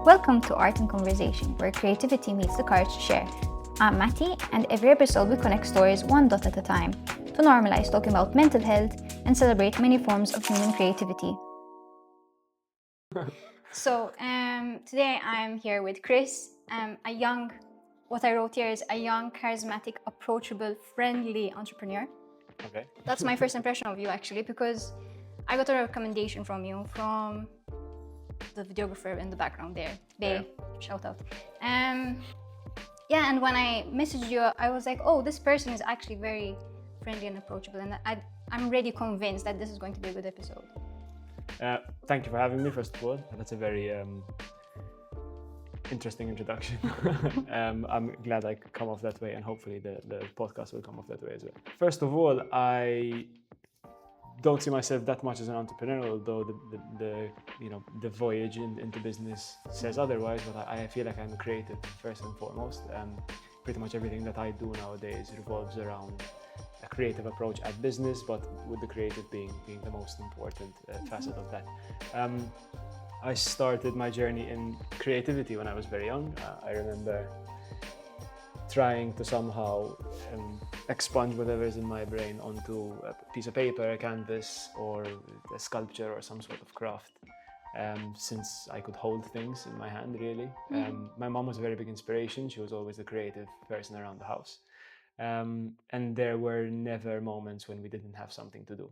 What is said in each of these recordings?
Welcome to Art and Conversation, where creativity meets the courage to share. I'm Matty, and every episode we connect stories one dot at a time to normalize talking about mental health and celebrate many forms of human creativity. So today I'm here with Chris, what I wrote here is a young, charismatic, approachable, friendly entrepreneur. Okay. That's my first impression of you, actually, because I got a recommendation from you from the videographer in the background there. Shout out. And when I messaged you, I was like, oh, this person is actually very friendly and approachable, and I'm already convinced that this is going to be a good episode. Thank you for having me, first of all. That's a very interesting introduction. I'm glad I could come off that way, and hopefully the podcast will come off that way as well. First of all, I don't see myself that much as an entrepreneur, although the voyage into business says otherwise. But I feel like I'm a creative first and foremost. Pretty much everything that I do nowadays revolves around a creative approach at business, but with the creative being the most important facet of that. I started my journey in creativity when I was very young. I remember trying to somehow expunge whatever is in my brain onto a piece of paper, a canvas, or a sculpture or some sort of craft, since I could hold things in my hand, really. My mom was a very big inspiration. She was always the creative person around the house. And there were never moments when we didn't have something to do.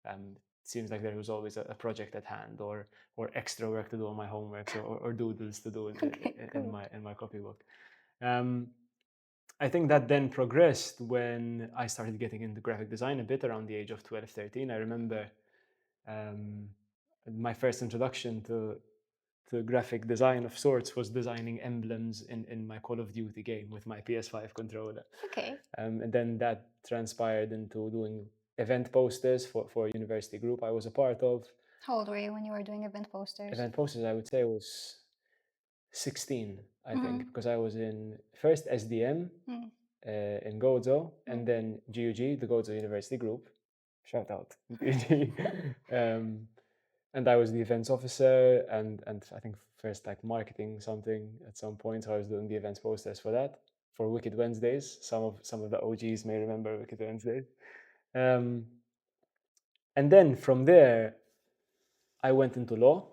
It seems like there was always a project at hand, or extra work to do on my homework, or doodles to do in my copybook. I think that then progressed when I started getting into graphic design a bit around the age of 12, 13. I remember my first introduction to graphic design of sorts was designing emblems in my Call of Duty game with my PS5 controller. Okay. And then that transpired into doing event posters for a university group I was a part of. How old were you when you were doing event posters? Event posters, I would say, was 16, I think, because I was in first SDM in Gozo, and then GUG, the Gozo University Group. Shout out. And I was the events officer, and I think first like marketing something at some point. So I was doing the events posters for that, for Wicked Wednesdays. Some of the OGs may remember Wicked Wednesdays. And then from there, I went into law.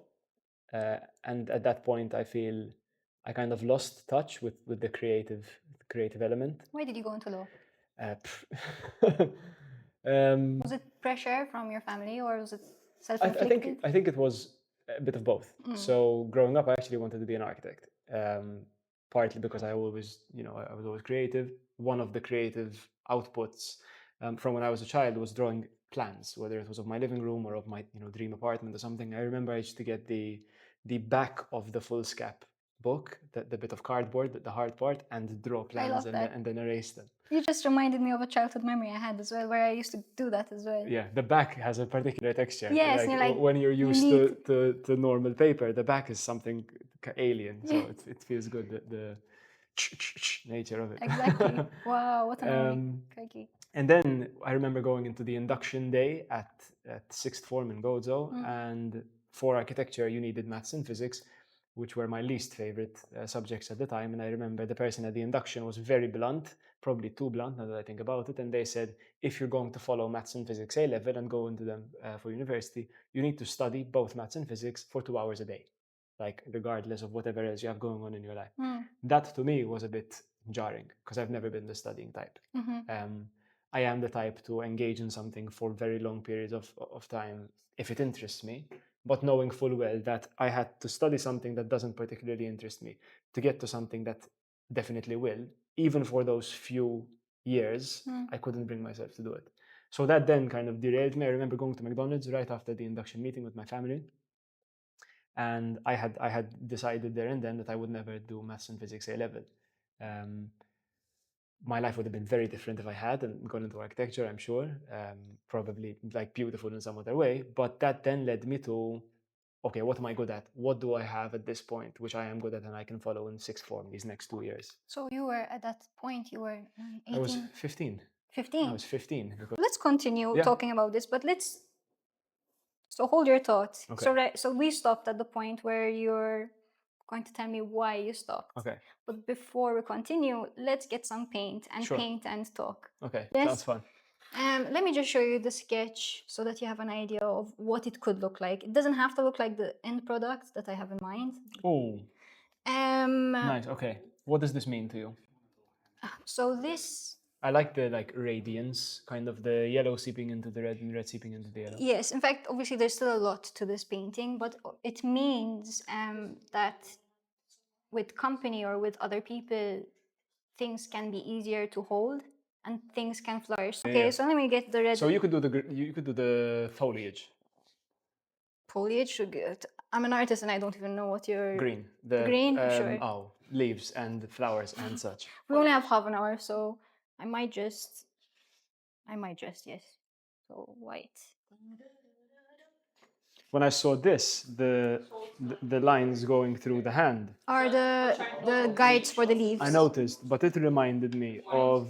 And at that point, I feel I kind of lost touch with the creative element. Why did you go into law? Was it pressure from your family, or was it self-inflicted? I think it was a bit of both. So growing up, I actually wanted to be an architect, partly because I was always creative. One of the creative outputs from when I was a child was drawing plans, whether it was of my living room or of my dream apartment or something. I remember I used to get the back of the foolscap book, the bit of cardboard, the hard part, and draw plans and then erase them. You just reminded me of a childhood memory I had as well, where I used to do that as well. Yeah, the back has a particular texture. Yes, like when you're used to normal paper, the back is something alien, so it feels good, the nature of it. Exactly. Wow, what an cookie. And then I remember going into the induction day at sixth form in Gozo, and for architecture you needed maths and physics, which were my least favorite subjects at the time. And I remember the person at the induction was very blunt, probably too blunt now that I think about it. And they said, if you're going to follow maths and physics A-level and go into them for university, you need to study both maths and physics for 2 hours a day, like regardless of whatever else you have going on in your life. That to me was a bit jarring, because I've never been the studying type. I am the type to engage in something for very long periods of time if it interests me, but knowing full well that I had to study something that doesn't particularly interest me to get to something that definitely will. Even for those few years, I couldn't bring myself to do it. So that then kind of derailed me. I remember going to McDonald's right after the induction meeting with my family, and I had decided there and then that I would never do maths and physics A-level. My life would have been very different if I had and gone into architecture, I'm sure. Probably like beautiful in some other way. But that then led me to, okay, what am I good at? What do I have at this point, which I am good at and I can follow in sixth form these next 2 years? So you were, at that point, you were 18? I was 15. 15? I was 15. Let's continue talking about this, but so hold your thoughts. Okay. So we stopped at the point where you're going to tell me why you stopped. Okay. But before we continue, let's get some paint and Sure. paint and talk. Okay. Yes? Sounds fun. Let me just show you the sketch so that you have an idea of what it could look like. It doesn't have to look like the end product that I have in mind. Oh, nice. Okay. What does this mean to you? So this, I like the radiance, kind of the yellow seeping into the red and red seeping into the yellow. yes, in fact, obviously there's still a lot to this painting, but it means that with company or with other people, things can be easier to hold and things can flourish. Okay, Yeah. so let me get the red So you could do the foliage. foliage. I'm an artist and I don't even know what you're... Green. The Green? Sure. Oh, leaves and flowers and such. We only have half an hour, so I might just, yes. So white. When I saw this, the lines going through the hand, Are the guides for the leaves. I noticed, but it reminded me of,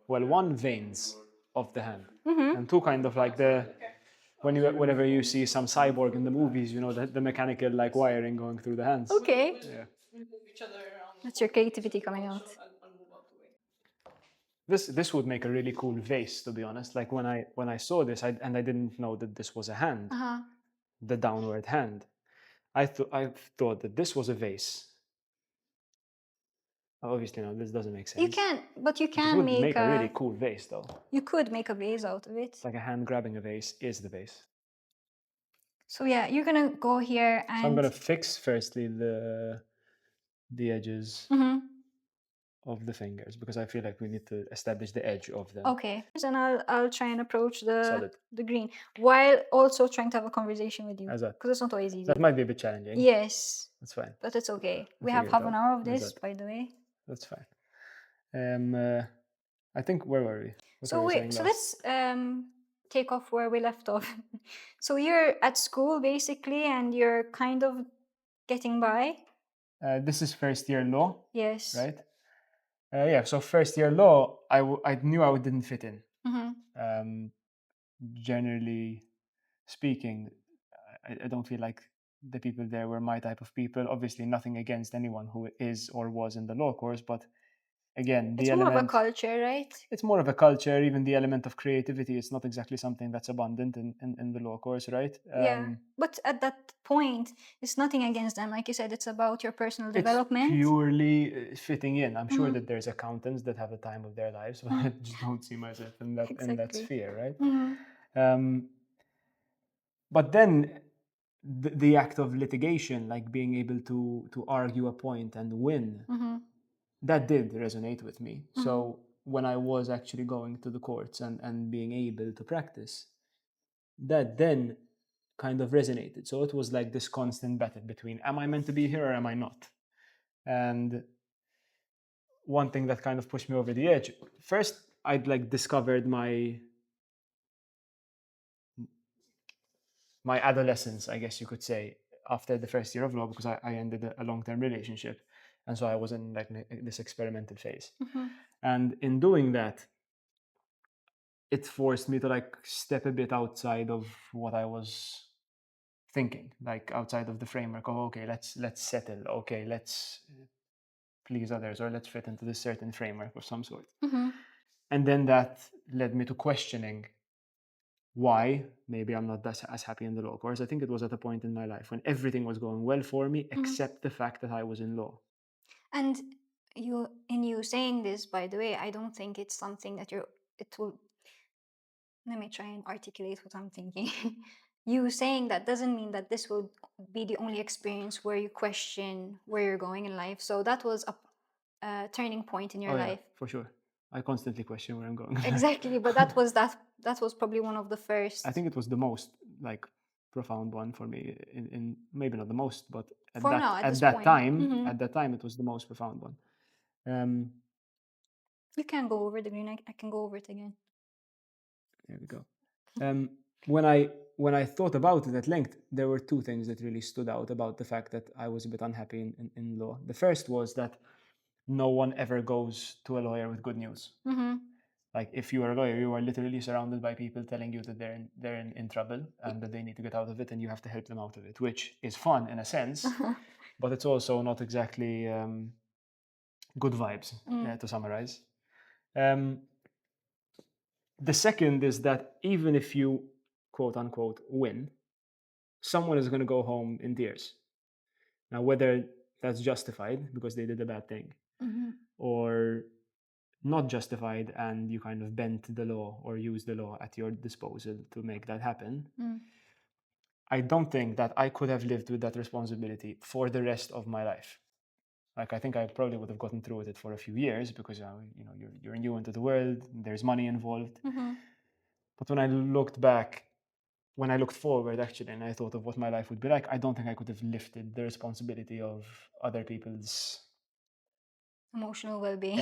well, one, veins of the hand, and two, kind of like whenever you see some cyborg in the movies, you know, the mechanical like wiring going through the hands. Okay. Yeah. That's your creativity coming out. This would make a really cool vase, to be honest. Like when I saw this, I didn't know that this was a hand, the downward hand. I thought that this was a vase. Obviously, no, this doesn't make sense. You can It would make a really cool vase, though. You could make a vase out of it. Like a hand grabbing a vase is the vase. So yeah, you're gonna go here and... So I'm gonna fix firstly the edges of the fingers, because I feel like we need to establish the edge of them. Okay. And I'll try and approach Solid. the green while also trying to have a conversation with you. How's that? Because it's not always easy. That might be a bit challenging. Yes. That's fine. But it's okay. We figure have it half out. an hour of How's this, that? by the way. That's fine. I think, where were we? What were we saying So last? let's take off where we left off. So you're at school basically, and you're kind of getting by. This is first year law, Yes. right? Yeah. So first year law, I knew I didn't fit in. Generally speaking, I don't feel like the people there were my type of people. Obviously, nothing against anyone who is or was in the law course, but again, It's more of a culture, right? It's more of a culture. Even the element of creativity, it's not exactly something that's abundant in the law course, right? Yeah. But at that point, it's nothing against them. Like you said, it's about your personal development. It's purely fitting in. I'm sure that there's accountants that have a time of their lives, but I just don't see myself in that sphere, right? But then the act of litigation, like being able to argue a point and win, that did resonate with me. So when I was actually going to the courts and being able to practice, that then kind of resonated. So it was like this constant battle between, am I meant to be here or am I not? And one thing that kind of pushed me over the edge, first I'd like discovered my adolescence, I guess you could say, after the first year of law, because I ended a long-term relationship. And so I was in like this experimental phase. And in doing that, it forced me to like step a bit outside of what I was thinking, like outside of the framework of, okay, let's settle. Okay, let's please others, or let's fit into this certain framework of some sort. And then that led me to questioning why maybe I'm not as happy in the law course. I think it was at a point in my life when everything was going well for me, except the fact that I was in law. And you saying this, by the way, I don't think it's something that let me try and articulate what I'm thinking. You saying that doesn't mean that this will be the only experience where you question where you're going in life. So that was a turning point in your life. Yeah, for sure. I constantly question where I'm going. Exactly, but that was probably one of the first. I think it was the most like profound one for me. In maybe not the most, but at that time it was the most profound one. You can go over the green. I can go over it again. There we go. When I thought about it at length, there were two things that really stood out about the fact that I was a bit unhappy in law. The first was that no one ever goes to a lawyer with good news. Like if you are a lawyer, you are literally surrounded by people telling you that they're in trouble and that they need to get out of it, and you have to help them out of it, which is fun in a sense. but it's also not exactly good vibes, to summarize. The second is that even if you, quote unquote, win, someone is going to go home in tears. Now, whether that's justified because they did a bad thing, or not justified and you kind of bent the law or used the law at your disposal to make that happen, I don't think that I could have lived with that responsibility for the rest of my life. Like, I think I probably would have gotten through with it for a few years because you're new into the world, there's money involved. But when I looked forward actually, and I thought of what my life would be like, I don't think I could have lifted the responsibility of other people's Emotional well-being.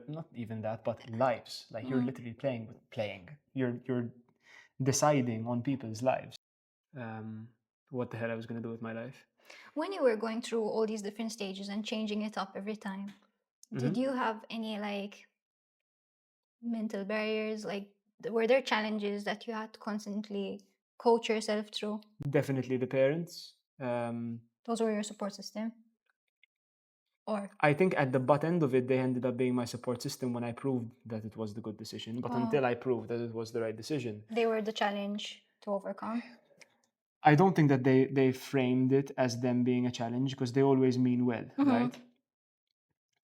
not even that, but lives. Like, you're literally playing. You're deciding on people's lives. What the hell I was going to do with my life. When you were going through all these different stages and changing it up every time, did you have any like mental barriers? Like, were there challenges that you had to constantly coach yourself through? Definitely the parents. Those were your support system? Or I think at the butt end of it, they ended up being my support system when I proved that it was the good decision. But until I proved that it was the right decision, they were the challenge to overcome? I don't think that they framed it as them being a challenge because they always mean well, right?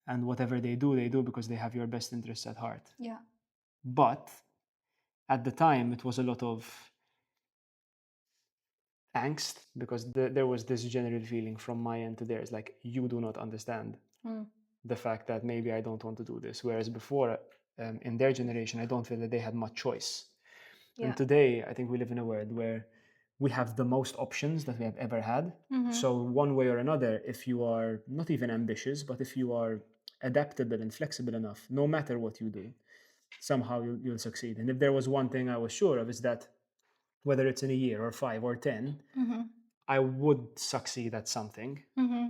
And whatever they do because they have your best interests at heart. Yeah. But at the time, it was a lot of angst because there was this general feeling from my end to theirs, like, you do not understand the fact that maybe I don't want to do this. Whereas before, in their generation, I don't feel that they had much choice. Yeah. And today, I think we live in a world where we have the most options that we have ever had. So one way or another, if you are not even ambitious, but if you are adaptable and flexible enough, no matter what you do, somehow you'll succeed. And if there was one thing I was sure of, is that whether it's in a year or 5 or 10, I would succeed at something.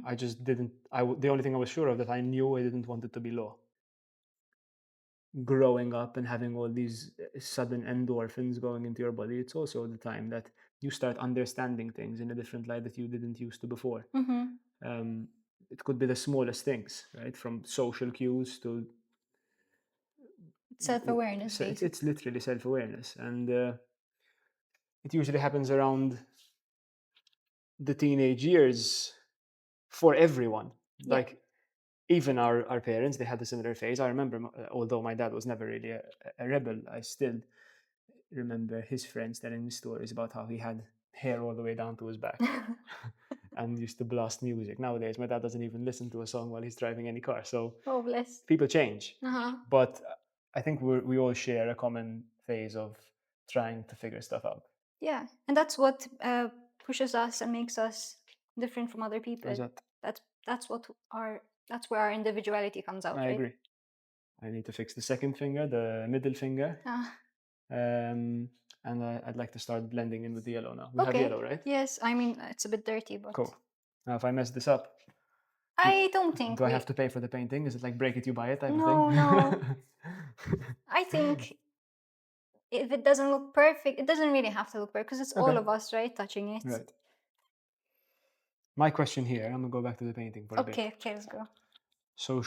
I just didn't. The only thing I was sure of, that I knew I didn't want it to be law. Growing up and having all these sudden endorphins going into your body, it's also the time that you start understanding things in a different light that you didn't used to before. It could be the smallest things, right? From social cues to Self-awareness. It's literally self-awareness, and it usually happens around the teenage years for everyone. Yeah. Like, even our parents, they had a similar phase. I remember, although my dad was never really a rebel, I still remember his friends telling me stories about how he had hair all the way down to his back and used to blast music. Nowadays, my dad doesn't even listen to a song while he's driving any car. So Oh, bless. people change. But I think we all share a common phase of trying to figure stuff out. Yeah, and that's what pushes us and makes us different from other people. Exactly. That's where our individuality comes out. I agree. I need to fix the second finger, the middle finger. And I'd like to start blending in with the yellow now. We have yellow, right? Yes, I mean, it's a bit dirty, but... Cool. Now, if I mess this up, I don't think... Do I have to pay for the painting? Is it like break it, you buy it type of thing? No. I think if it doesn't look perfect, it doesn't really have to look perfect because it's all of us, right, touching it. Right. My question here, I'm going to go back to the painting for a bit. Okay, let's go. So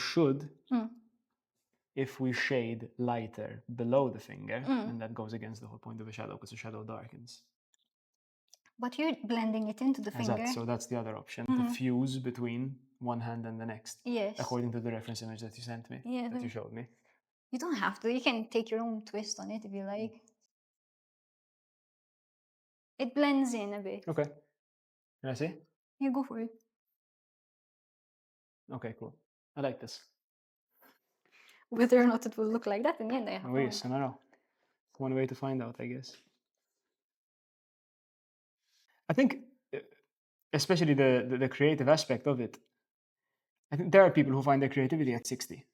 if we shade lighter below the finger, and that goes against the whole point of a shadow because the shadow darkens. But you're blending it into the finger. So that's the other option, to fuse between one hand and the next. Yes. According to the reference image that you sent me, that you showed me. You don't have to. You can take your own twist on it if you like. It blends in a bit. Okay. Can I see? Yeah, go for it. Okay, cool. I like this. Whether or not it will look like that in the end, I have I don't know. One way to find out, I guess. I think, especially the creative aspect of it, I think there are people who find their creativity at 60.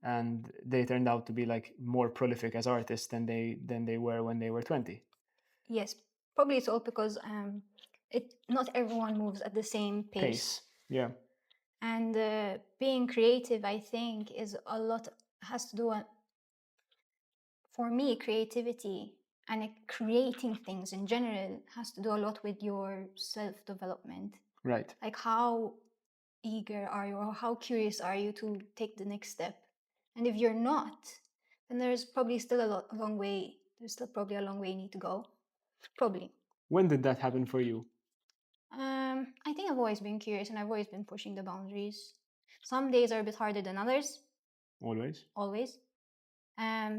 And they turned out to be like more prolific as artists than they were when they were 20. Yes, probably it's all because not everyone moves at the same pace. Yeah. And being creative, I think, has to do, for me, creativity and creating things in general has to do a lot with your self-development. Right. Like how eager are you, or how curious are you to take the next step? And if you're not, then there's probably still a long way. There's still probably a long way you need to go. Probably. When did that happen for you? I think I've always been curious and I've always been pushing the boundaries. Some days are a bit harder than others. Always? Always.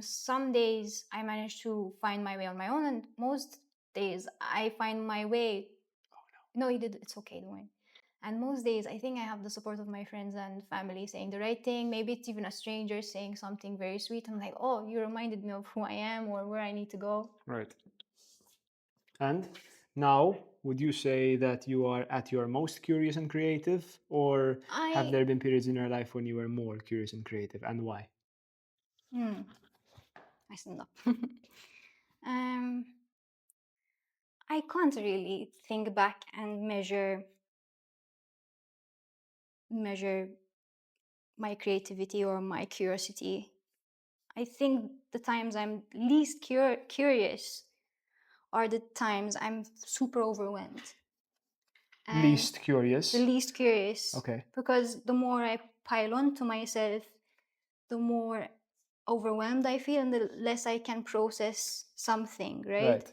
Some days I manage to find my way on my own, and most days I find my way. No, you did. It's okay, don't worry. And most days I think I have the support of my friends and family saying the right thing. Maybe it's even a stranger saying something very sweet. I'm like, oh, you reminded me of who I am or where I need to go. Right. And now, would you say that you are at your most curious and creative, or have there been periods in your life when you were more curious and creative, and why? I stand up. I can't really think back and measure my creativity or my curiosity. I think the times I'm least curious are the times I'm super overwhelmed. And Least curious? The least curious. Okay. Because the more I pile on to myself, the more overwhelmed I feel and the less I can process something, right?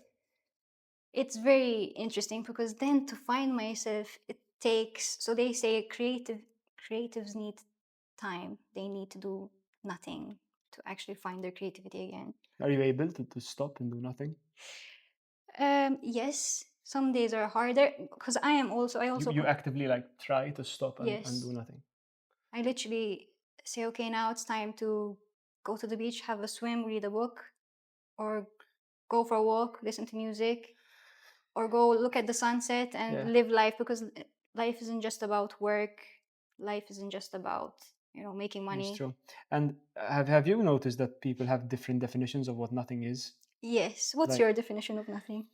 It's very interesting because then to find myself, it takes, so they say creatives need time. They need to do nothing to actually find their creativity again. Are you able to stop and do nothing? Yes, some days are harder because I also You actively like try to stop and do nothing. I literally say, okay, now it's time to go to the beach, have a swim, read a book, or go for a walk, listen to music, or go look at the sunset and live life, because life isn't just about work. Life isn't just about, making money. It's true. And have you noticed that people have different definitions of what nothing is? Yes. What's your definition of nothing?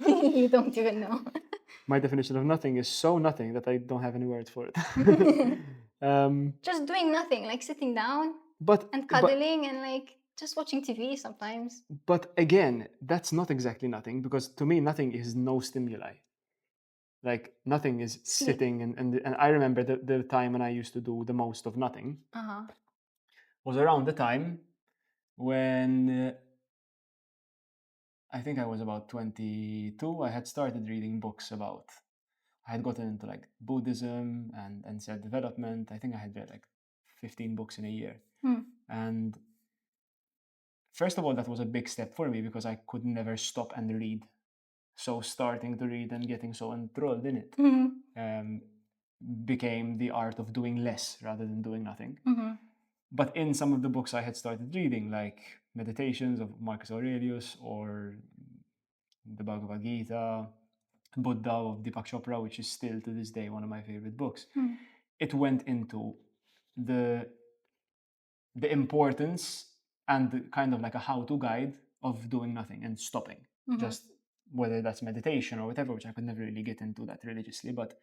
You don't even know. My definition of nothing is so nothing that I don't have any words for it. Just doing nothing, like sitting down and cuddling and like just watching TV sometimes. But again, that's not exactly nothing, because to me, nothing is no stimuli. Like nothing is sitting and I remember the time when I used to do the most of nothing was around the time when I think I was about 22. I had started reading books about, I had gotten into like Buddhism and self-development. I think I had read like 15 books in a year. And first of all, that was a big step for me because I could never stop and read. So starting to read and getting so enthralled in it became the art of doing less rather than doing nothing. But in some of the books I had started reading, like Meditations of Marcus Aurelius or the Bhagavad Gita, Buddha of Deepak Chopra, which is still to this day one of my favorite books, it went into the importance and kind of like a how-to guide of doing nothing and stopping. Just whether that's meditation or whatever, which I could never really get into that religiously, but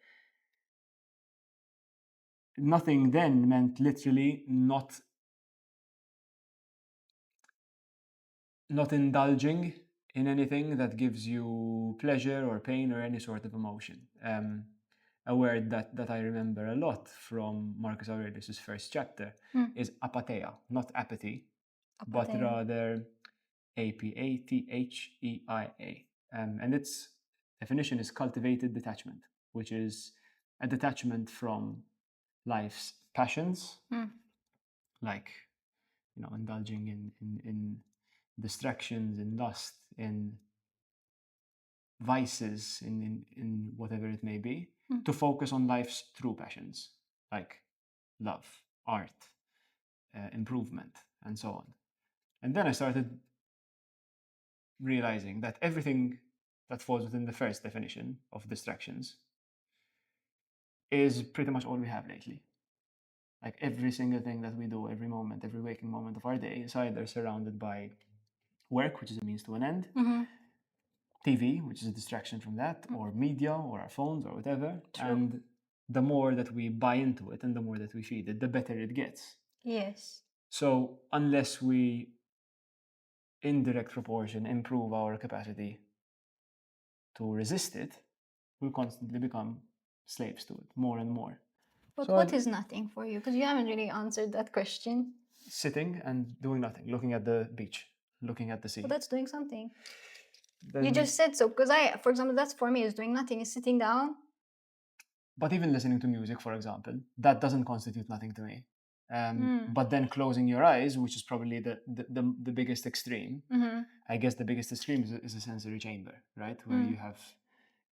nothing then meant literally not indulging in anything that gives you pleasure or pain or any sort of emotion. A word that I remember a lot from Marcus Aurelius' first chapter is apatheia, not apathy, but rather apatheia. And its definition is cultivated detachment, which is a detachment from life's passions, like indulging in distractions, in lust, in vices, in whatever it may be, to focus on life's true passions, like love, art, improvement, and so on. And then I started realizing that everything that falls within the first definition of distractions is pretty much all we have lately. Like every single thing that we do, every moment, every waking moment of our day is either surrounded by work, which is a means to an end, TV, which is a distraction from that, or media, or our phones, or whatever. True. And the more that we buy into it and the more that we feed it, the better it gets. Yes. So unless we, in direct proportion, improve our capacity to resist it, we'll constantly become slaves to it more and more. But So what is nothing for you? Because you haven't really answered that question. sitting and doing nothing, looking at the beach, looking at the sea. But that's doing something. Then You just said so. Because for example, that's for me is doing nothing, is sitting down. But even listening to music, for example, that doesn't constitute nothing to me. But then closing your eyes, which is probably the biggest extreme. I guess the biggest extreme is a sensory chamber, right? Where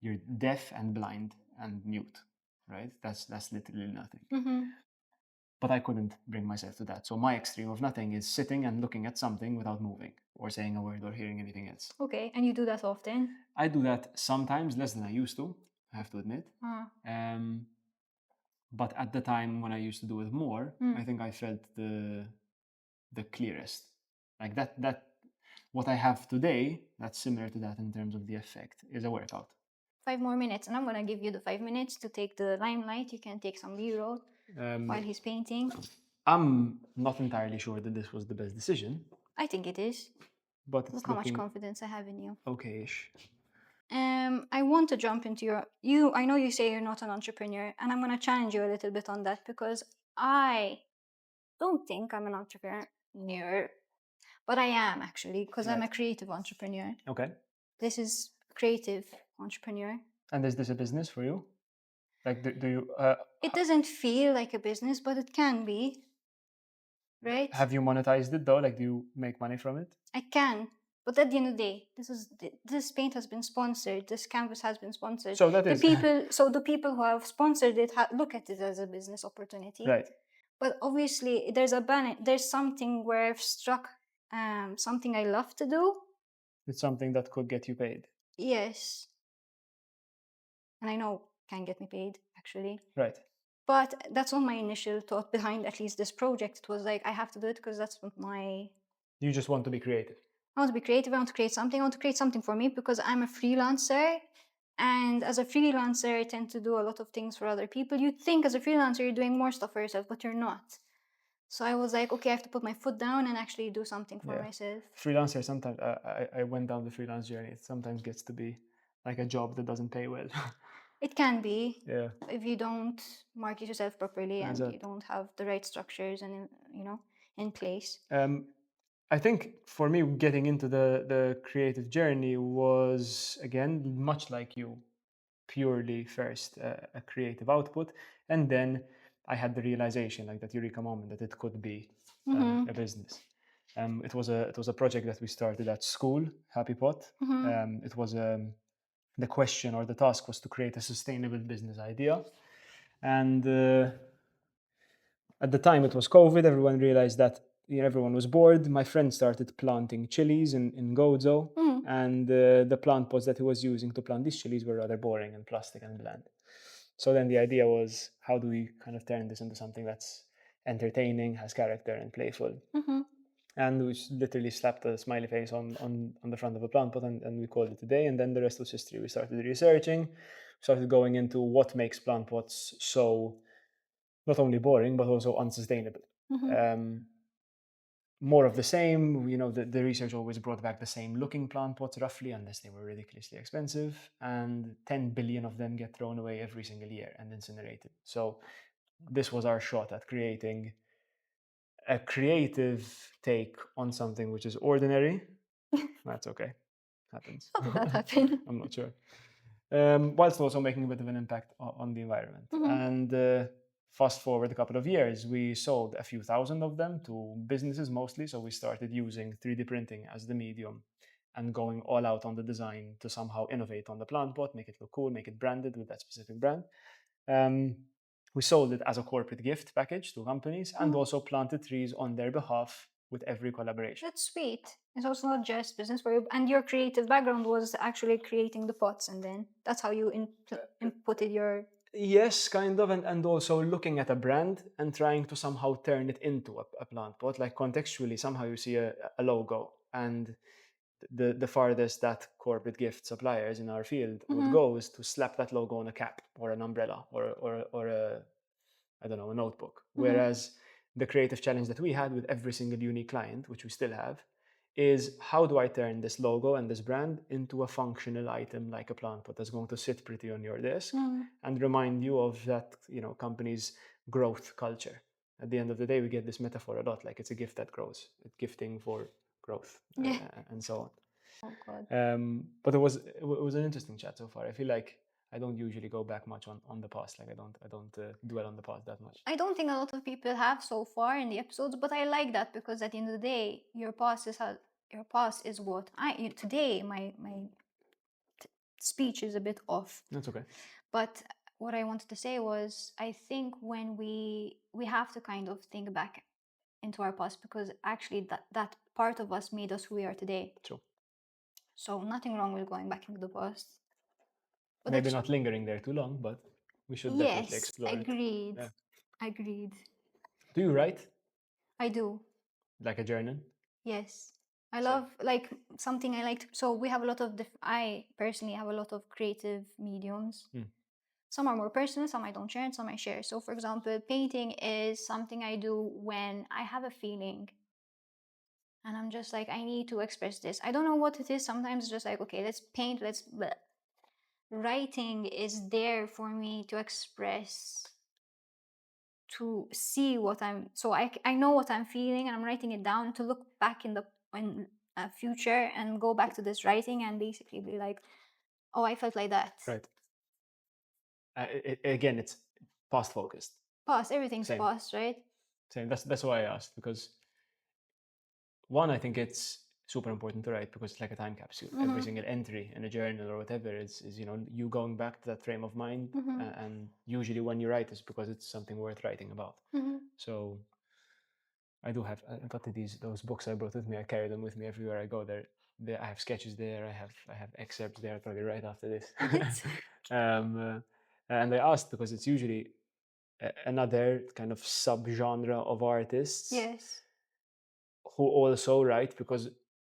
you're deaf and blind and mute, right? That's literally nothing. But I couldn't bring myself to that. So my extreme of nothing is sitting and looking at something without moving or saying a word or hearing anything else. Okay, and you do that often? I do that sometimes, less than I used to, I have to admit. But at the time when I used to do it more, I think I felt the clearest. Like that what I have today, that's similar to that in terms of the effect, is a workout. 5 more minutes, and I'm gonna give you the 5 minutes to take the limelight. You can take some B-roll while he's painting. I'm not entirely sure that this was the best decision. I think it is. But it's Look how much confidence I have in you. Okay-ish. I want to jump into I know you say you're not an entrepreneur, and I'm gonna challenge you a little bit on that because I don't think I'm an entrepreneur, but I am actually, because I'm a creative entrepreneur. Okay. This is creative entrepreneur. And is this a business for you? Like, do you? It doesn't feel like a business, but it can be, right? Have you monetized it though? Like, do you make money from it? I can, but at the end of the day, this paint has been sponsored. This canvas has been sponsored. So that is the people who have sponsored it look at it as a business opportunity, right. But obviously, there's something where I've struck something I love to do. It's something that could get you paid. Yes, and I know can get me paid actually. Right. But that's not my initial thought behind at least this project. It was like I have to do it because that's what You just want to be creative. I want to be creative. I want to create something. I want to create something for me because I'm a freelancer. And as a freelancer, I tend to do a lot of things for other people. You'd think as a freelancer, you're doing more stuff for yourself, but you're not. So I was like, okay, I have to put my foot down and actually do something for myself. Freelancer, sometimes I went down the freelance journey. It sometimes gets to be like a job that doesn't pay well. It can be. Yeah. If you don't market yourself properly and you don't have the right structures and in place. I think for me, getting into the creative journey was, again, much like you, purely first a creative output. And then I had the realization, like that eureka moment, that it could be a business. It was a project that we started at school, Happy Pot. It was the question or the task was to create a sustainable business idea. And at the time it was COVID, everyone realized that everyone was bored. My friend started planting chilies in Gozo, and the plant pots that he was using to plant these chilies were rather boring and plastic and bland. So then the idea was, how do we kind of turn this into something that's entertaining, has character, and playful? And we literally slapped a smiley face on the front of a plant pot, and we called it a day. And then the rest was history. We started researching, started going into what makes plant pots so not only boring, but also unsustainable. More of the same, the research always brought back the same looking plant pots roughly, unless they were ridiculously expensive. And 10 billion of them get thrown away every single year and incinerated. So this was our shot at creating a creative take on something which is ordinary. That's okay. Happens. How did that happen? I'm not sure. Whilst also making a bit of an impact on the environment. And fast forward a couple of years, we sold a few thousand of them to businesses mostly. So we started using 3D printing as the medium and going all out on the design to somehow innovate on the plant pot, make it look cool, make it branded with that specific brand. We sold it as a corporate gift package to companies and also planted trees on their behalf with every collaboration. That's sweet. It's also not just business for you. And your creative background was actually creating the pots, and then that's how you inputted your... Yes, kind of, and also looking at a brand and trying to somehow turn it into a plant pot. Like contextually, somehow you see a logo, and the farthest that corporate gift suppliers in our field would go is to slap that logo on a cap or an umbrella or a, I don't know, a notebook. Whereas the creative challenge that we had with every single unique client, which we still have, is how do I turn this logo and this brand into a functional item like a plant pot that's going to sit pretty on your desk and remind you of that, company's growth culture. At the end of the day, we get this metaphor a lot, like it's a gift that grows, gifting for growth, and so on. Oh God. But it was an interesting chat so far. I feel like I don't usually go back much on the past. Like I don't dwell on the past that much. I don't think a lot of people have so far in the episodes, but I like that because at the end of the day, your past is what today my speech is a bit off. That's okay. But what I wanted to say was, I think when we have to kind of think back into our past, because actually that part of us made us who we are today. True. So nothing wrong with going back into the past. But maybe not lingering there too long, but we should definitely explore agreed. it. Agreed. Do you write? I do. Like a journal? Yes. I love like something I like. So we have a lot of I personally have a lot of creative mediums. Some are more personal, some I don't share, and some I share. So for example, painting is something I do when I have a feeling and I'm just like, I need to express this. I don't know what it is. Sometimes it's just like, okay, let's paint, bleh. Writing is there for me to express, to see what I know what I'm feeling and I'm writing it down to look back in the future and go back to this writing and basically be like, oh, I felt like that. Right. Again, it's past focused. Past, everything's past, right? Same. That's why I asked, because one, I think it's super important to write because it's like a time capsule. Every single entry in a journal or whatever is you going back to that frame of mind, and usually when you write is because it's something worth writing about. So I do have those books I brought with me. I carry them with me everywhere I go. There I have sketches there. I have excerpts there. I'll probably write after this. And I asked because it's usually another kind of subgenre of artists. Yes. Who also write, because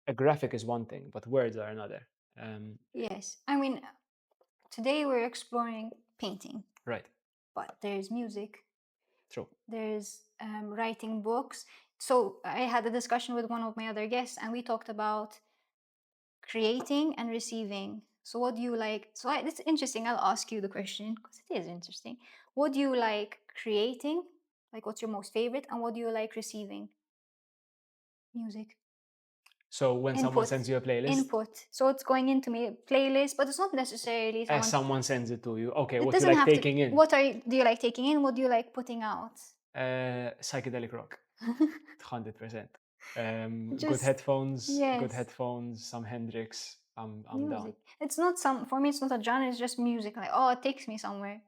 a graphic is one thing, but words are another. Yes. I mean, today we're exploring painting. Right. But there's music. True. There's writing books. So I had a discussion with one of my other guests and we talked about creating and receiving. So what do you like? So it's interesting. I'll ask you the question because it is interesting. What do you like creating? Like what's your most favorite? And what do you like receiving? Music. So when someone sends you a playlist? Input. So it's going into me playlist, but it's not necessarily someone sends it to you. Okay, what do you like taking in? Do you like taking in? What do you like putting out? Psychedelic rock. 100%. Good headphones. Yes. Good headphones. Some Hendrix. I'm down. It's not for me. It's not a genre. It's just music. Like, oh, it takes me somewhere.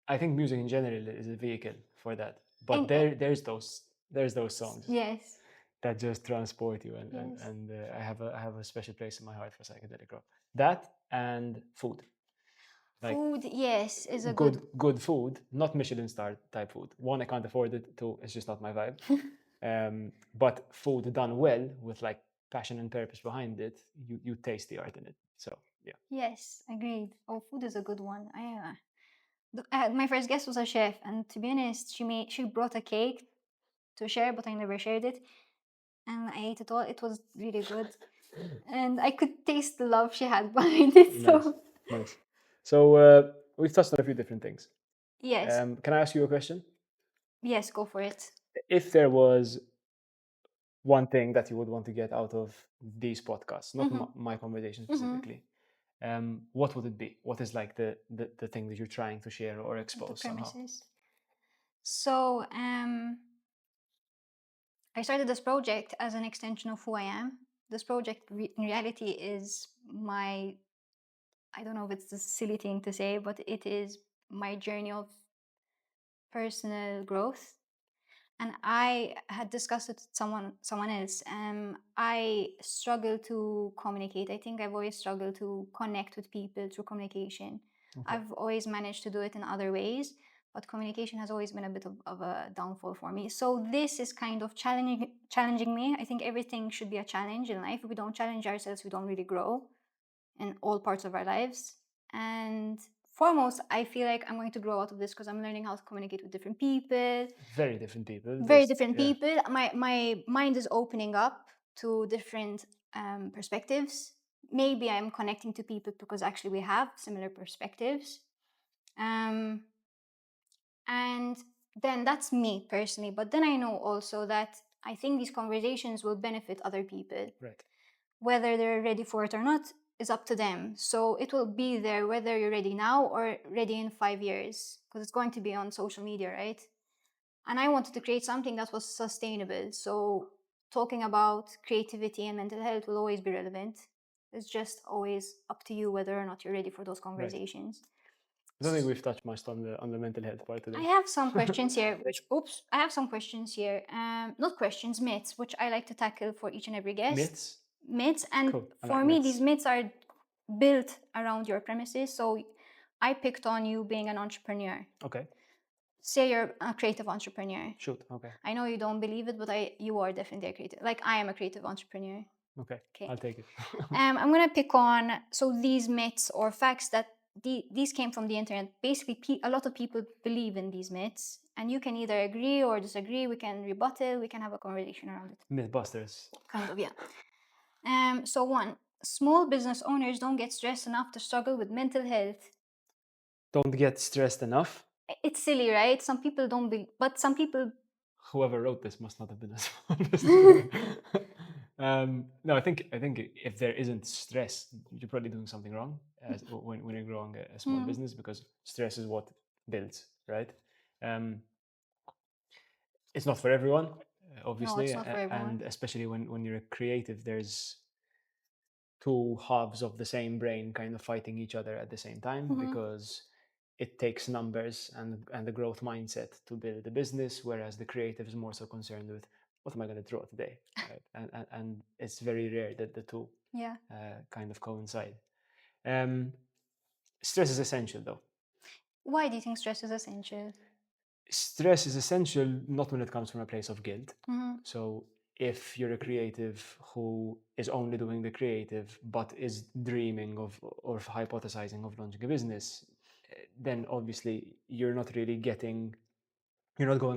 I think music in general is a vehicle for that. But there's those songs. Yes. That just transport you, and I have a special place in my heart for psychedelic rock. That and food. Like food, yes, is a good food, not Michelin star type food. One, I can't afford it. Two, it's just not my vibe. But food done well with like passion and purpose behind it, you taste the art in it. So yeah. Yes, agreed. Oh, food is a good one. My first guest was a chef, and to be honest, she brought a cake to share, but I never shared it. And I ate it all. It was really good. And I could taste the love she had behind it. Nice. So we've touched on a few different things. Yes. Can I ask you a question? Yes, go for it. If there was one thing that you would want to get out of these podcasts, not my conversation specifically, what would it be? What is like the thing that you're trying to share or expose somehow? So, I started this project as an extension of who I am. This project in reality is I don't know if it's a silly thing to say, but it is my journey of personal growth. And I had discussed it with someone else. I struggle to communicate. I think I've always struggled to connect with people through communication. Okay. I've always managed to do it in other ways, but communication has always been a bit of a downfall for me. So this is kind of challenging me. I think everything should be a challenge in life. If we don't challenge ourselves, we don't really grow in all parts of our lives. And foremost, I feel like I'm going to grow out of this because I'm learning how to communicate with different people. Very different people. Very different people. My mind is opening up. to different perspectives. Maybe I'm connecting to people because actually we have similar perspectives. And then that's me personally. But then I know also that I think these conversations will benefit other people. Right. Whether they're ready for it or not is up to them. So it will be there whether you're ready now or ready in 5 years, because it's going to be on social media, right? And I wanted to create something that was sustainable. So talking about creativity and mental health will always be relevant. It's just always up to you whether or not you're ready for those conversations. I don't think we've touched much on the mental health part today. I have some questions here, I have some questions here. Not questions, myths, which I like to tackle for each and every guest. Myths. And Cool. for me, these myths are built around your premises. So I picked on you being an entrepreneur. Okay. Say you're a creative entrepreneur. Shoot. Okay. I know you don't believe it, but you are definitely a creative. Like, I am a creative entrepreneur. Okay. I'll take it. I'm gonna pick on these myths or facts that these came from the internet. Basically, a lot of people believe in these myths, and you can either agree or disagree. We can rebut it. We can have a conversation around it. Mythbusters. Kind of, yeah. So one, small business owners don't get stressed enough to struggle with mental health. Don't get stressed enough. It's silly, right? Some people don't believe, but some people. Whoever wrote this must not have been a small business. No, I think if there isn't stress, you're probably doing something wrong when you're growing a small business, because stress is what builds, right? It's not for everyone, obviously. No, it's not for everyone. And especially when you're a creative, there's two halves of the same brain kind of fighting each other at the same time, because it takes numbers and the growth mindset to build a business, whereas the creative is more so concerned with what am I going to draw today, right? And it's very rare that the two kind of coincide. Stress is essential, though. Why do you think stress is essential? Stress is essential not when it comes from a place of guilt. So if you're a creative who is only doing the creative but is dreaming of or hypothesizing of launching a business, then obviously you're not going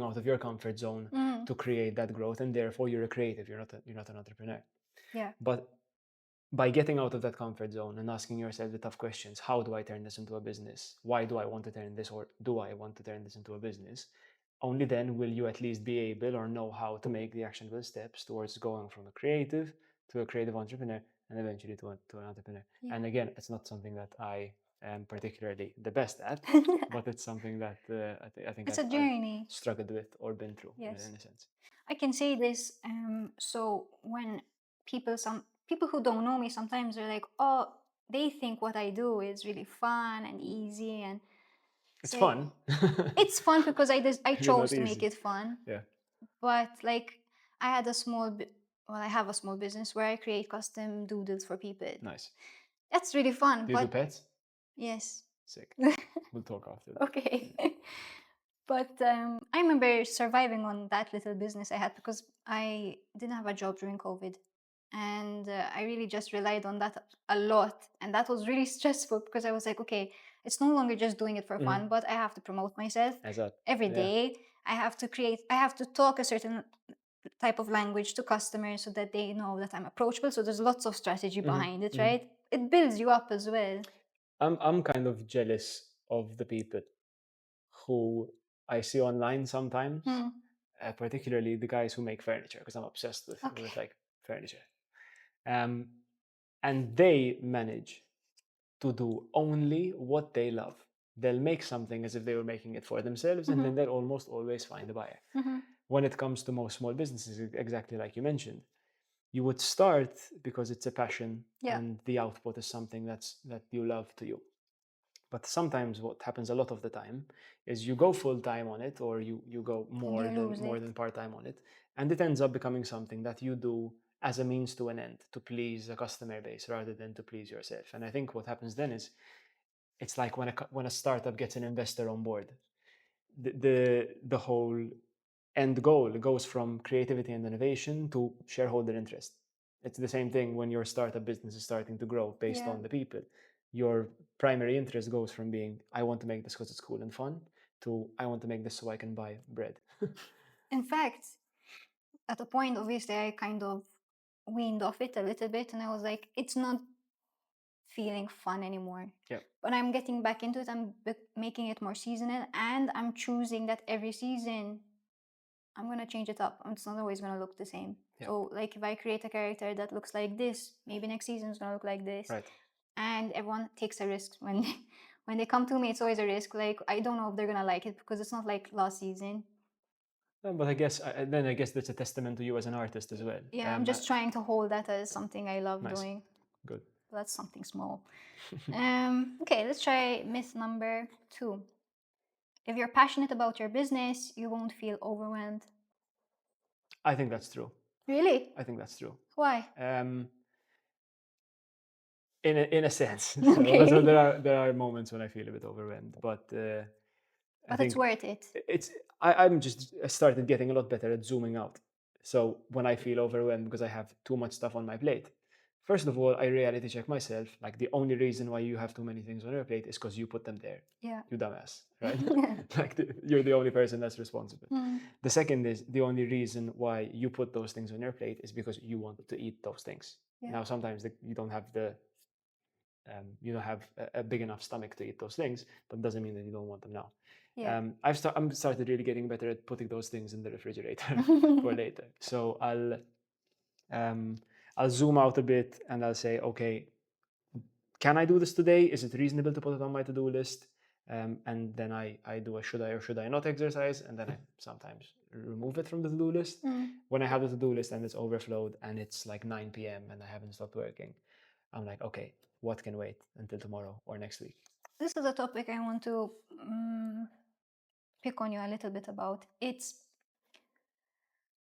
out of your comfort zone to create that growth, and therefore you're a creative. You're not an entrepreneur. Yeah. But by getting out of that comfort zone and asking yourself the tough questions, how do I turn this into a business? Why do I want to turn this, or do I want to turn this into a business? Only then will you at least be able or know how to make the actionable steps towards going from a creative to a creative entrepreneur, and eventually to an entrepreneur. Yeah. And again, it's not something that I am particularly the best at, but it's something that I think it's a journey. I've struggled with or been through, in a sense. I can say this. So when some people who don't know me, sometimes they're like, oh, they think what I do is really fun and easy, and it's fun. It's fun because I chose to make it fun. Yeah. But like, I have a small business where I create custom doodles for people. Nice. That's really fun. Do you do pets? Yes. Sick. We'll talk after. Okay. But I remember surviving on that little business I had because I didn't have a job during COVID. And I really just relied on that a lot. And that was really stressful because I was like, okay, it's no longer just doing it for fun, but I have to promote myself every day. I have to talk a certain type of language to customers so that they know that I'm approachable. So there's lots of strategy behind it, right? It builds you up as well. I'm kind of jealous of the people who I see online sometimes, particularly the guys who make furniture, because I'm obsessed with like furniture. And they manage to do only what they love. They'll make something as if they were making it for themselves, and then they'll almost always find a buyer. When it comes to most small businesses, exactly like you mentioned, you would start because it's a passion, and the output is something that you love to you. But sometimes what happens a lot of the time is you go full time on it, or you go more than part time on it, and it ends up becoming something that you do as a means to an end, to please a customer base rather than to please yourself. And I think what happens then is, it's like when a startup gets an investor on board, the whole end goal goes from creativity and innovation to shareholder interest. It's the same thing when your startup business is starting to grow based on the people. Your primary interest goes from being, I want to make this because it's cool and fun, to I want to make this so I can buy bread. In fact, at a point, obviously, I kind of weaned off it a little bit, and I was like, it's not feeling fun anymore. Yeah. But I'm getting back into it. I'm making it more seasonal, and I'm choosing that every season I'm gonna change it up. It's not always gonna look the same. Yeah. So like if I create a character that looks like this, maybe next season is gonna look like this. Right. And everyone takes a risk when when they come to me. It's always a risk. Like I don't know if they're gonna like it because it's not like last season. But I guess I guess that's a testament to you as an artist as well. Yeah, I'm just trying to hold that as something I love Nice. doing. Good. That's something small. Okay, let's try myth number 2. If you're passionate about your business, you won't feel overwhelmed. I think that's true. Really? I think that's true. Why? In a sense. Okay. So there are moments when I feel a bit overwhelmed, but I But think it's worth it. I'm just started getting a lot better at zooming out. So when I feel overwhelmed because I have too much stuff on my plate, first of all, I reality check myself. Like the only reason why you have too many things on your plate is because you put them there. Yeah. You dumbass, right? Yeah. Like you're the only person that's responsible. Mm. The second is the only reason why you put those things on your plate is because you wanted to eat those things. Yeah. Now sometimes you don't have a big enough stomach to eat those things, but doesn't mean that you don't want them now. Yeah. I'm started really getting better at putting those things in the refrigerator for later. So I'll zoom out a bit and I'll say, okay, can I do this today? Is it reasonable to put it on my to-do list? And then I do a should I or should I not exercise, and then I sometimes remove it from the to-do list. When I have the to-do list and it's overflowed and it's like 9 p.m. and I haven't stopped working, I'm like, okay, what can wait until tomorrow or next week? This is a topic I want to pick on you a little bit about. It's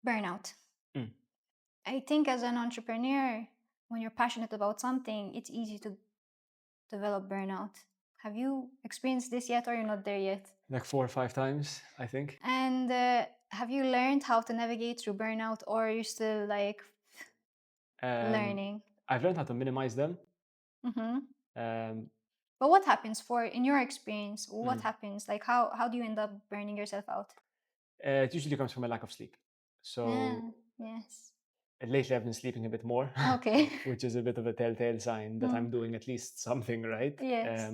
burnout. I think as an entrepreneur, when you're passionate about something, it's easy to develop burnout. Have you experienced this yet, or you're not there yet? Like 4 or 5 times, I think. And have you learned how to navigate through burnout, or are you still like learning? I've learned how to minimize them. But what happens in your experience, what happens? Like how do you end up burning yourself out? It usually comes from a lack of sleep. So yes. Lately I've been sleeping a bit more. Okay. Which is a bit of a telltale sign that I'm doing at least something right. Yes.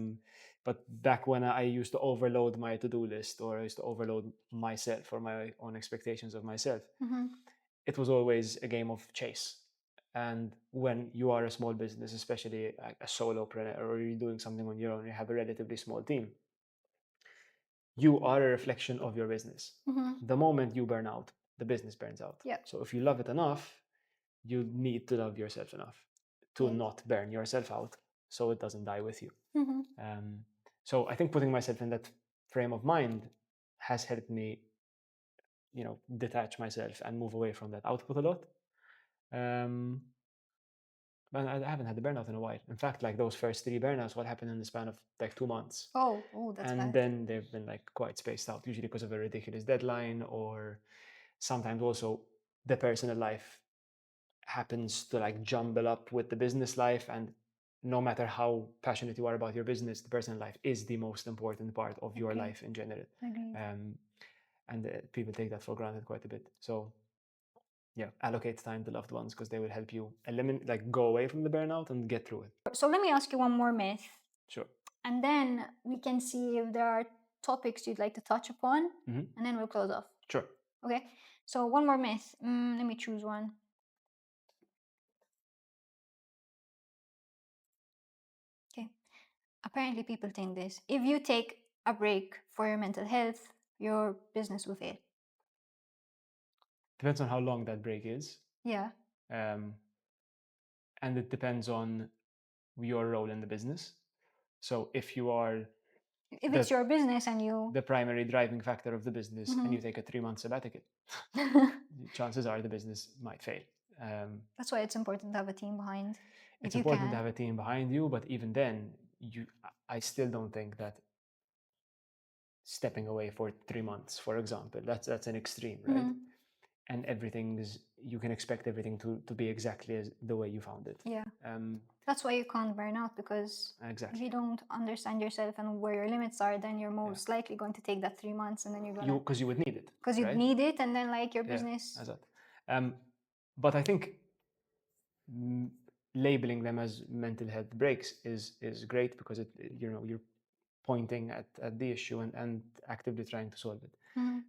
But back when I used to overload my to-do list, or I used to overload myself or my own expectations of myself, it was always a game of chase. And when you are a small business, especially a solopreneur, or you're doing something on your own, you have a relatively small team, you are a reflection of your business. The moment you burn out, the business burns out. Yeah. So if you love it enough, you need to love yourself enough to not burn yourself out so it doesn't die with you. So I think putting myself in that frame of mind has helped me, detach myself and move away from that output a lot. But I haven't had a burnout in a while. In fact, like those first 3 burnouts, what happened in the span of like 2 months? Oh, that's and bad. Then they've been like quite spaced out, usually because of a ridiculous deadline, or sometimes also the personal life happens to like jumble up with the business life, and no matter how passionate you are about your business, the personal life is the most important part of your life in general. And people take that for granted quite a bit. So yeah, allocate time to loved ones because they will help you go away from the burnout and get through it. So let me ask you one more myth. Sure. And then we can see if there are topics you'd like to touch upon, and then we'll close off. Sure. Okay. So one more myth. Let me choose one. Okay. Apparently people think this. If you take a break for your mental health, your business will fail. Depends on how long that break is. Yeah. And it depends on your role in the business. So if it's your business and the primary driving factor of the business, and you take a 3-month sabbatical, chances are the business might fail. That's why it's important to have a team behind. It's important to have a team behind you, but even then, I still don't think that stepping away for 3 months, for example, that's an extreme, right? And you can expect everything to be exactly as the way you found it. Yeah. That's why you can't burn out, because if you don't understand yourself and where your limits are, then you're most likely going to take that 3 months, and then you're gonna because you would need it. Because you need it, and then like your business. But I think labeling them as mental health breaks is great because you're pointing at the issue and actively trying to solve it.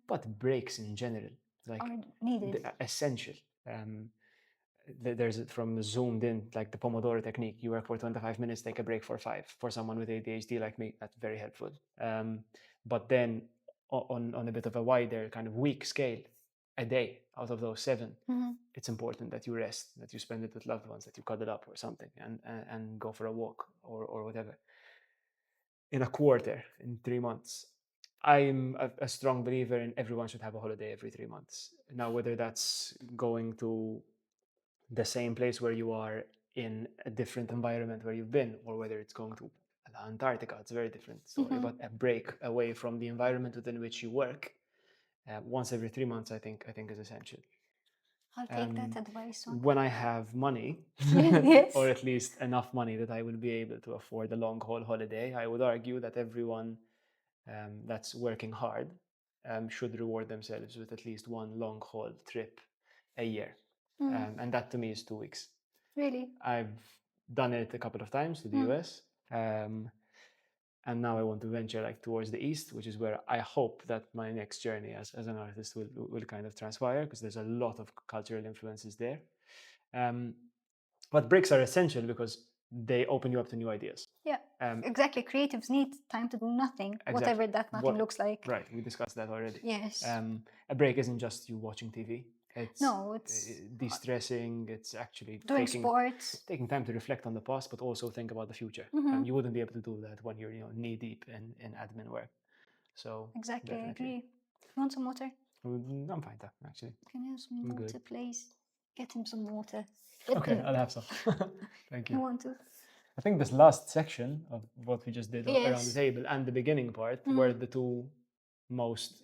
But breaks in general, like Are needed. essential. There's it from zoomed in, like the Pomodoro technique. You work for 25 minutes, take a break for 5. For someone with ADHD like me, that's very helpful. But then on a bit of a wider kind of week scale, a day out of those 7, it's important that you rest, that you spend it with loved ones, that you cuddle up or something, and go for a walk or whatever. In a quarter, in 3 months, I'm a strong believer in everyone should have a holiday every 3 months. Now, whether that's going to the same place where you are in a different environment where you've been, or whether it's going to Antarctica, it's a very different story. But a break away from the environment within which you work, once every 3 months, I think is essential. I'll take that advice on. When I have money, Yes. or at least enough money that I will be able to afford a long haul holiday, I would argue that everyone that's working hard should reward themselves with at least one long haul trip a year. And that to me is 2 weeks. Really? I've done it a couple of times to the US. And now I want to venture like towards the east, which is where I hope that my next journey as an artist will kind of transpire, because there's a lot of cultural influences there. But breaks are essential because they open you up to new ideas. Yeah, exactly. Creatives need time to do nothing, whatever that nothing looks like. Right, we discussed that already. Yes. A break isn't just you watching TV. It's de-stressing. It's actually doing sports, taking time to reflect on the past, but also think about the future. You wouldn't be able to do that when you're knee deep in admin work. So exactly, definitely. I agree. You want some water? I'm fine, actually. Can you have some water, good. please? Get him some water. Okay, I'll have some. Thank you. You want to? I think this last section of what we just did around the table and the beginning part were the two most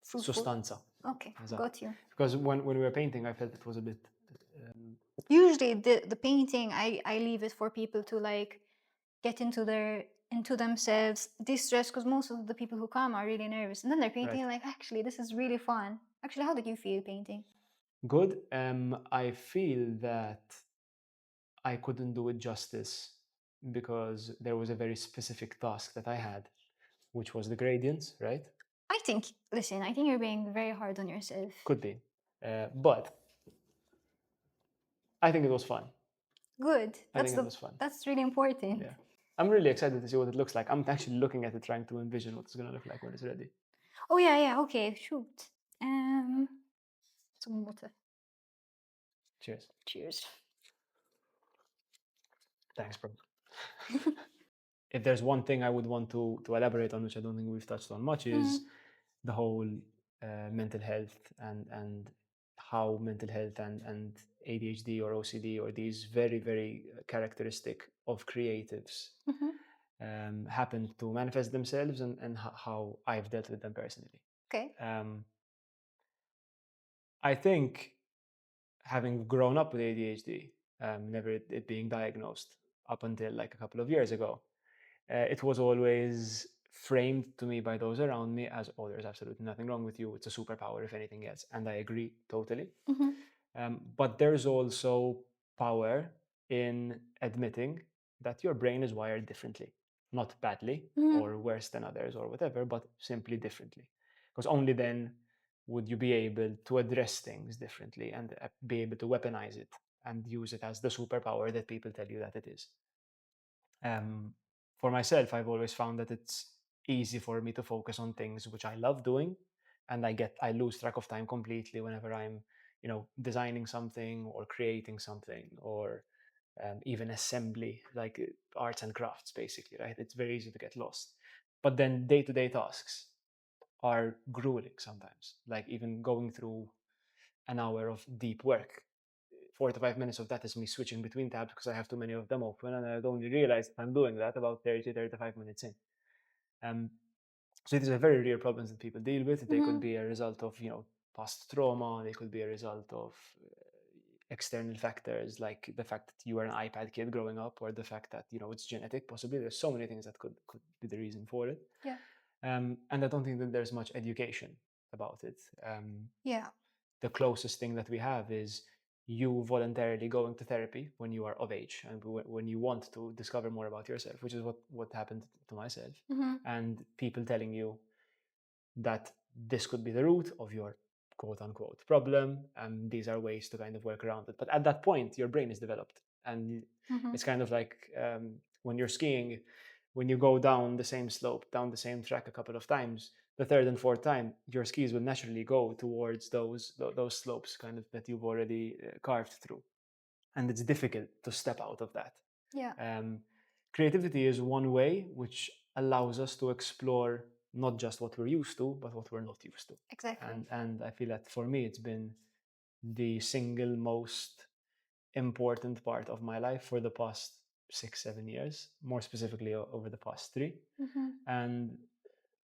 sostanza. Okay, got you. Because when we were painting, I felt it was a bit... Usually the painting, I leave it for people to like get into themselves, distress, because most of the people who come are really nervous. And then they're painting like, actually, this is really fun. Actually, how did you feel painting? Good. I feel that I couldn't do it justice because there was a very specific task that I had, which was the gradients, right? I think you're being very hard on yourself. Could be. But I think it was fun. Good. I think it was fun. That's really important. Yeah. I'm really excited to see what it looks like. I'm actually looking at it, trying to envision what it's going to look like when it's ready. Oh, yeah. Okay, shoot. Some water. Cheers. Cheers. Thanks, bro. If there's one thing I would want to elaborate on, which I don't think we've touched on much, is the whole mental health and how mental health and ADHD or OCD or these very, very characteristic of creatives happen to manifest themselves and how I've dealt with them personally. Okay. I think having grown up with ADHD, never it being diagnosed up until like a couple of years ago, it was always framed to me by those around me as, oh, there's absolutely nothing wrong with you. It's a superpower, if anything else. And I agree totally. But there's also power in admitting that your brain is wired differently, not badly or worse than others or whatever, but simply differently. Because only then would you be able to address things differently and be able to weaponize it and use it as the superpower that people tell you that it is. For myself, I've always found that it's easy for me to focus on things which I love doing, and I lose track of time completely whenever I'm, designing something or creating something or even assembly, like arts and crafts, basically, right? It's very easy to get lost. But then day-to-day tasks are grueling sometimes, like even going through an hour of deep work. 4 to 5 minutes of that is me switching between tabs because I have too many of them open, and I don't realize I'm doing that about 30, 35 minutes in. So these are very real problems that people deal with. They could be a result of, past trauma. They could be a result of external factors, like the fact that you were an iPad kid growing up, or the fact that, it's genetic, possibly. There's so many things that could be the reason for it. Yeah. And I don't think that there's much education about it. Yeah. The closest thing that we have is you voluntarily going to therapy when you are of age and when you want to discover more about yourself, which is what happened to myself, and people telling you that this could be the root of your quote unquote problem, and these are ways to kind of work around it. But at that point, your brain is developed, and it's kind of like when you're skiing, when you go down the same slope, down the same track a couple of times, the third and fourth time, your skis will naturally go towards those slopes kind of that you've already carved through, and it's difficult to step out of that. Yeah. Creativity is one way which allows us to explore not just what we're used to, but what we're not used to. Exactly. And I feel that for me, it's been the single most important part of my life for the past 6-7 years, more specifically over the past 3. And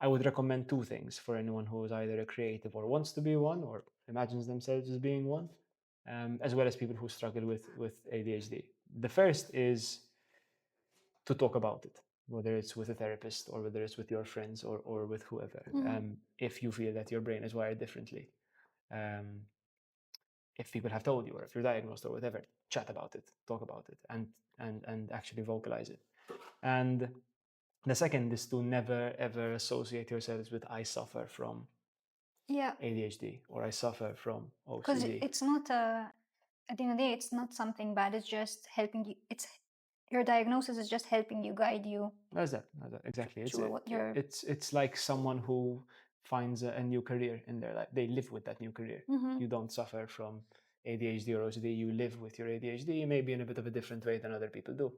I would recommend 2 things for anyone who is either a creative or wants to be one or imagines themselves as being one, as well as people who struggle with ADHD. The first is to talk about it, whether it's with a therapist or whether it's with your friends or with whoever. If you feel that your brain is wired differently, if people have told you or if you're diagnosed or whatever, chat about it, talk about it, and actually vocalize it. And the second is to never ever associate yourselves with I suffer from ADHD or I suffer from OCD. Because it's not at the end of the day, it's not something bad. It's just helping you. It's your diagnosis is just helping you, guide you. That's that. Exactly. It's like someone who finds a new career in their life. They live with that new career. You don't suffer from ADHD or OCD. You live with your ADHD, maybe in a bit of a different way than other people do.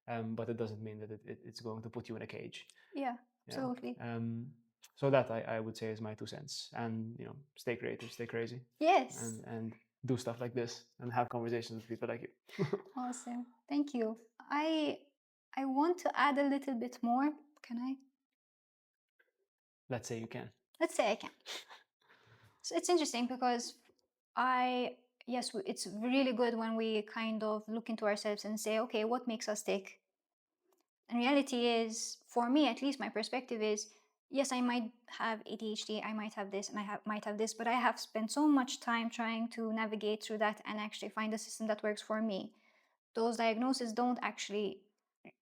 But it doesn't mean that it's going to put you in a cage. Yeah, absolutely. So that I would say is my 2 cents. And stay creative, stay crazy. Yes. And do stuff like this and have conversations with people like you. Awesome. Thank you. I want to add a little bit more. Can I? Let's say you can. Let's say I can. So it's interesting because it's really good when we kind of look into ourselves and say, okay, what makes us tick? And reality is, for me at least, my perspective is, yes, I might have ADHD, I might have this, and might have this, but I have spent so much time trying to navigate through that and actually find a system that works for me. Those diagnoses don't actually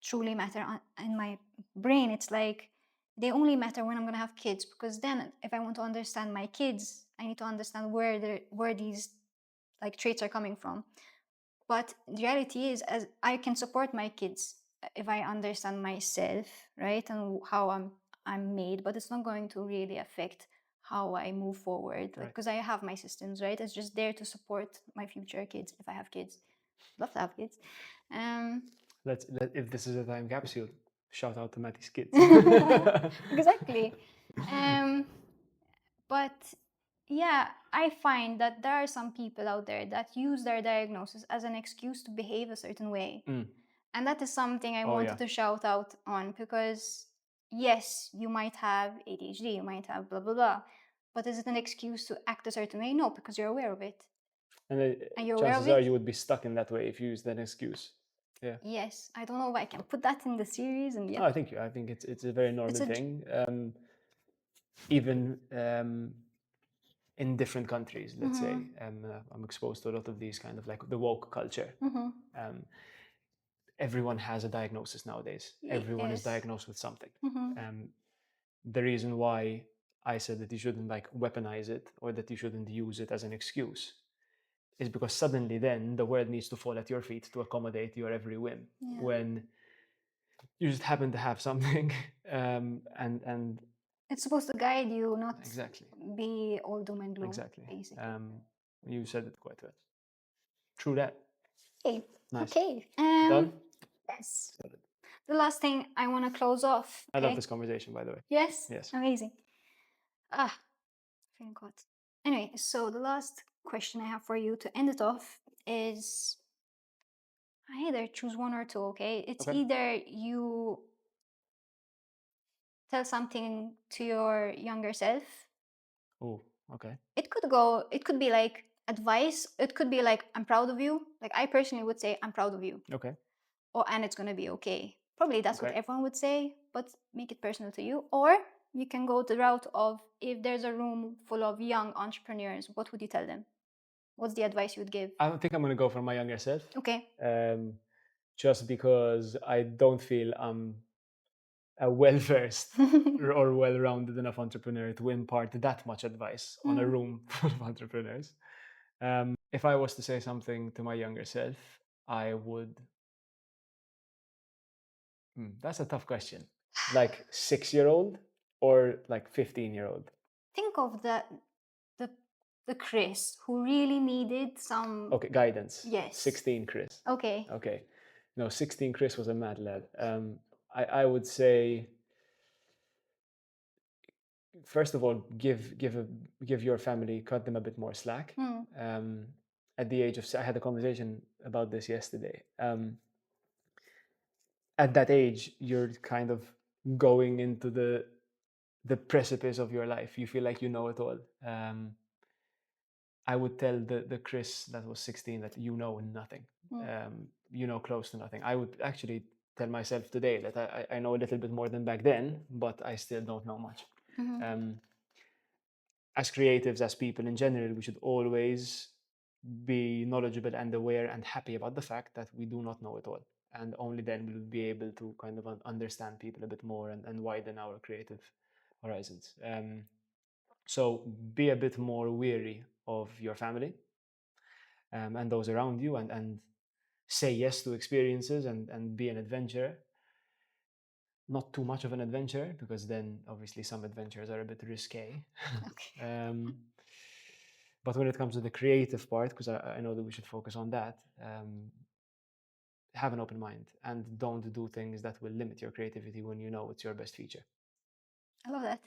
truly matter in my brain. It's like they only matter when I'm going to have kids, because then if I want to understand my kids, I need to understand where these like traits are coming from. But the reality is, as I can support my kids if I understand myself, right, and how I'm made, but it's not going to really affect how I move forward, like, because I have my systems, right? It's just there to support my future kids if I have kids. Love to have kids. If this is a time capsule, shout out to Matty's kids. Exactly. But yeah, I find that there are some people out there that use their diagnosis as an excuse to behave a certain way. And that is something I wanted to shout out on, because yes, you might have ADHD, you might have blah, blah, blah. But is it an excuse to act a certain way? No, because you're aware of it. And chances are you would be stuck in that way if you used that excuse. Yeah. Yes, I don't know if I can put that in the series, and I think it's a very normal thing. Even in different countries, let's say, I'm exposed to a lot of these kind of like the woke culture. Everyone has a diagnosis nowadays. Everyone is diagnosed with something. The reason why I said that you shouldn't like weaponize it or that you shouldn't use it as an excuse is because suddenly then the world needs to fall at your feet to accommodate your every whim when you just happen to have something and it's supposed to guide you, not be all doom and gloom. Exactly. Basically. You said it quite well. True that. Okay. Nice. Okay. Done? Yes. The last thing I want to close off. I love this conversation, by the way. Yes? Yes. Amazing. Feeling hot. Anyway, so the last question I have for you to end it off is, I either choose one or two, okay? It's either you tell something to your younger self. Oh, okay. It could be like advice. It could be like, I'm proud of you. Like, I personally would say, I'm proud of you. Okay. And it's going to be okay. Probably that's what everyone would say, but make it personal to you. Or you can go the route of, if there's a room full of young entrepreneurs, what would you tell them? What's the advice you would give? I think I'm going to go for my younger self. Okay. Just because I don't feel I'm a well-versed or well-rounded enough entrepreneur to impart that much advice on a room full of entrepreneurs. If I was to say something to my younger self, I would... that's a tough question. Like 6-year-old or like 15-year-old? Think of the Chris who really needed some... Okay, guidance. Yes. 16 Chris. Okay. Okay. No, 16 Chris was a mad lad. I would say, first of all, give your family, cut them a bit more slack. At the age of, I had a conversation about this yesterday. At that age, you're kind of going into the precipice of your life. You feel like you know it all. I would tell the Chris that was 16 that you know nothing. You know close to nothing. I would actually tell myself today that I know a little bit more than back then, but I still don't know much. As creatives, as people in general, we should always be knowledgeable and aware and happy about the fact that we do not know it all. And only then we will be able to kind of understand people a bit more and widen our creative horizons. So be a bit more wary of your family and those around you, and say yes to experiences and be an adventurer. Not too much of an adventurer, because then obviously some adventures are a bit risque. Okay. But when it comes to the creative part, because I know that we should focus on that, have an open mind and don't do things that will limit your creativity when you know it's your best feature. I love that.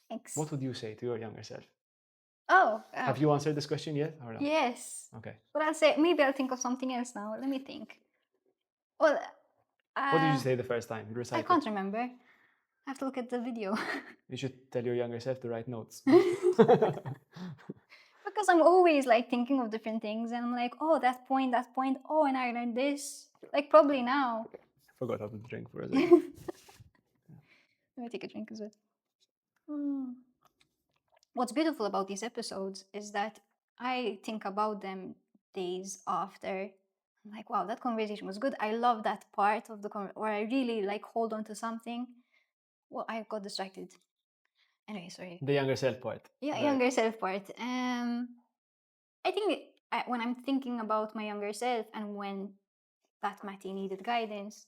Thanks. What would you say to your younger self? Oh. Have you answered this question yet or no? Yes. Okay. But I'll say, maybe I'll think of something else now. Let me think. Well, what did you say the first time? I can't remember. I have to look at the video. You should tell your younger self to write notes. Because I'm always like thinking of different things, and I'm like, oh, that point, oh, and I learned this. Like probably now. I forgot how to drink for a second. Let me take a drink as well. What's beautiful about these episodes is that I think about them days after. I'm like, wow, that conversation was good. I love that part of the where I really like hold on to something. Well, I got distracted. Anyway, sorry. The younger self part. Yeah, right. Younger self part. I think when I'm thinking about my younger self and when that Matty needed guidance,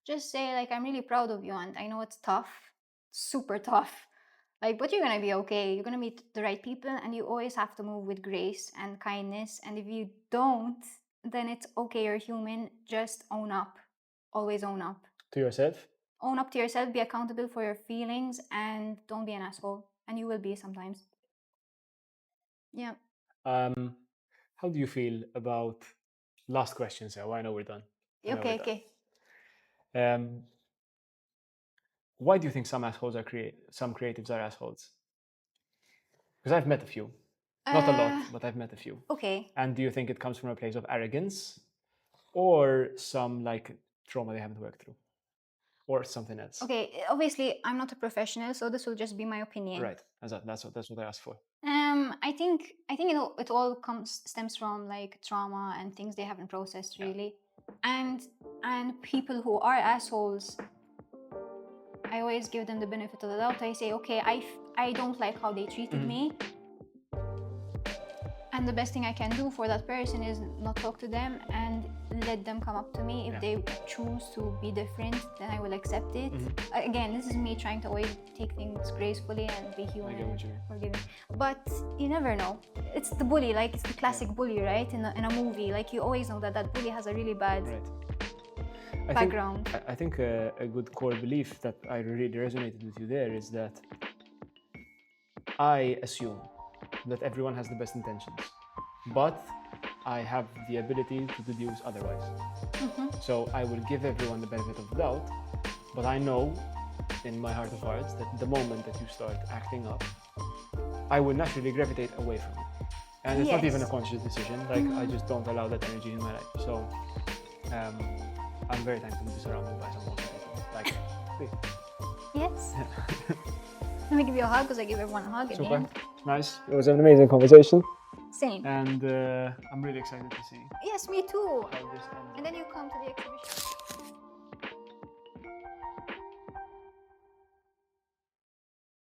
just say like, I'm really proud of you, and I know it's tough, super tough. Like, but you're gonna be okay. You're gonna meet the right people, and you always have to move with grace and kindness. And if you don't, then it's okay. You're human. Just own up. Always own up. To yourself? Own up to yourself. Be accountable for your feelings, and don't be an asshole. And you will be sometimes. Yeah. How do you feel about... Last question, so I know we're done. Okay. Why do you think some assholes are some creatives are assholes? Because I've met a few. Not a lot, but I've met a few. Okay. And do you think it comes from a place of arrogance or some like trauma they haven't worked through? Or something else? Okay, obviously I'm not a professional, so this will just be my opinion. Right. That's what I asked for. I think it all stems from like trauma and things they haven't processed really. And people who are assholes, I always give them the benefit of the doubt. I say, okay, I don't like how they treated me. And the best thing I can do for that person is not talk to them and let them come up to me. If they choose to be different, then I will accept it. Again, this is me trying to always take things gracefully and be human and forgiving. But you never know. It's the bully, like it's the classic bully, right? In a movie, like you always know that bully has a really bad background. I think a good core belief that I really resonated with you there is that I assume that everyone has the best intentions, but I have the ability to deduce otherwise. So I will give everyone the benefit of the doubt, but I know in my heart of hearts that the moment that you start acting up, I will naturally gravitate away from it. And it's not even a conscious decision, like I just don't allow that energy in my life. So I'm very thankful to be surrounded by some awesome people. Like, yes. Let me give you a hug because I give everyone a hug at the end. Nice. It was an amazing conversation. Same. And I'm really excited to see Yes, me too. how this ends. And then you come to the exhibition.